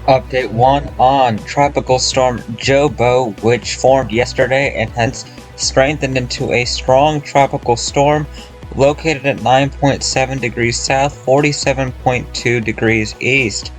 Update 1 on Tropical Storm Jobo, which formed yesterday and hence strengthened into a strong tropical storm located at 9.7 degrees south, 47.2 degrees east.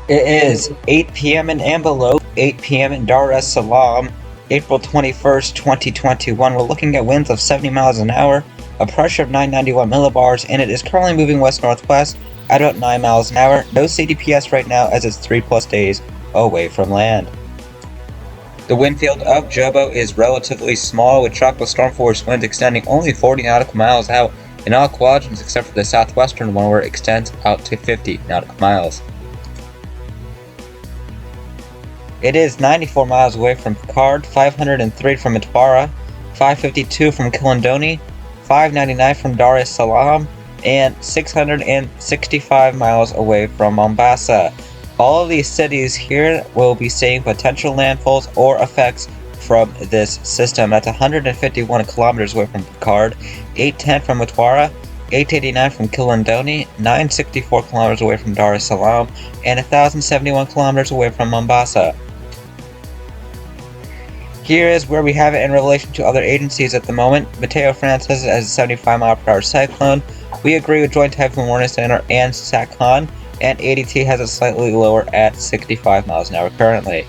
It is 8 p.m. in Ambelope, 8 p.m. in Dar es Salaam, April 21st, 2021. We're looking at winds of 70 miles an hour, a pressure of 991 millibars, and it is currently moving west-northwest at about 9 miles an hour. No CDPS right now as it's 3+ days away from land. The wind field of Jobo is relatively small, with tropical storm force winds extending only 40 nautical miles out in all quadrants except for the southwestern one, where it extends out to 50 nautical miles. It is 94 miles away from Picard, 503 from Mtwara, 552 from Kilindoni, 599 from Dar es Salaam, and 665 miles away from Mombasa. All of these cities here will be seeing potential landfalls or effects from this system. That's 151 kilometers away from Picard, 810 from Mtwara, 889 from Kilindoni, 964 kilometers away from Dar es Salaam, and 1,071 kilometers away from Mombasa. Here is where we have it in relation to other agencies at the moment. Mateo France has it as a 75 mile per hour cyclone. We agree with Joint Typhoon Warning Center and SATCON, and ADT has it slightly lower at 65 miles an hour currently.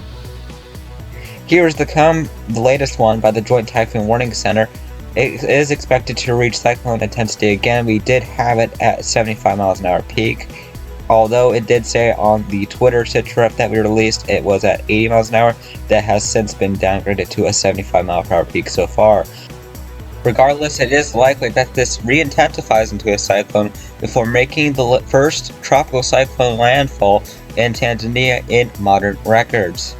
Here is the latest one by the Joint Typhoon Warning Center. It is expected to reach cyclone intensity again. We did have it at 75 miles an hour peak, although it did say on the Twitter sitrep that we released it was at 80 miles an hour. That has since been downgraded to a 75 mile per hour peak so far. Regardless, it is likely that this re-intensifies into a cyclone before making the first tropical cyclone landfall in Tanzania in modern records.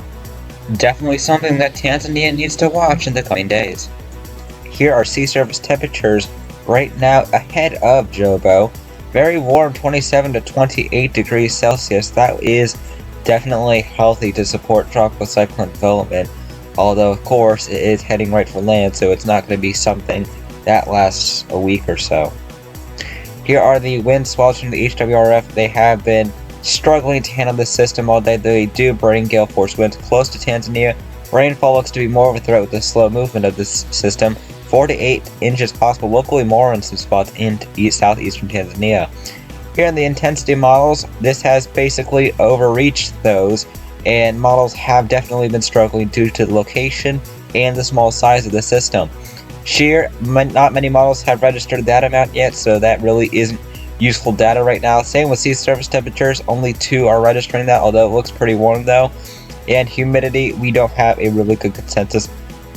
Definitely something that Tanzania needs to watch in the coming days. Here are sea surface temperatures right now ahead of Jobo. Very warm, 27 to 28 degrees Celsius. That is definitely healthy to support tropical cyclone development. Although, of course, it is heading right for land, so it's not going to be something that lasts a week or so. Here are the wind swells from the HWRF. They have been struggling to handle this system all day. They do bring gale force winds close to Tanzania. Rainfall looks to be more of a threat with the slow movement of this system. 4 to 8 inches possible, locally more in some spots in southeastern Tanzania. Here in the intensity models, this has basically overreached those, and models have definitely been struggling due to the location and the small size of the system. Not many models have registered that amount yet, so that really isn't useful data right now. Same with sea surface temperatures, only 2 are registering that, although it looks pretty warm though. And humidity, we don't have a really good consensus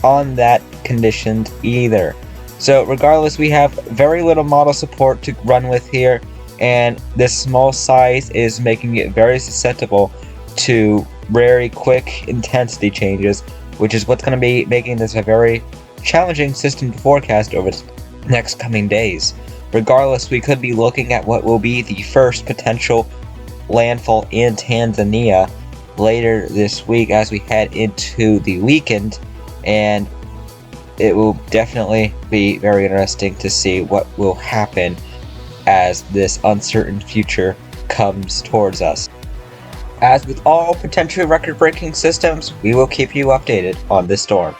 on that conditions either. So regardless, we have very little model support to run with here, and this small size is making it very susceptible to very quick intensity changes, which is what's going to be making this a very challenging system to forecast over the next coming days. Regardless, we could be looking at what will be the first potential landfall in Tanzania later this week as we head into the weekend, and it will definitely be very interesting to see what will happen as this uncertain future comes towards us. As with all potentially record-breaking systems, we will keep you updated on this storm.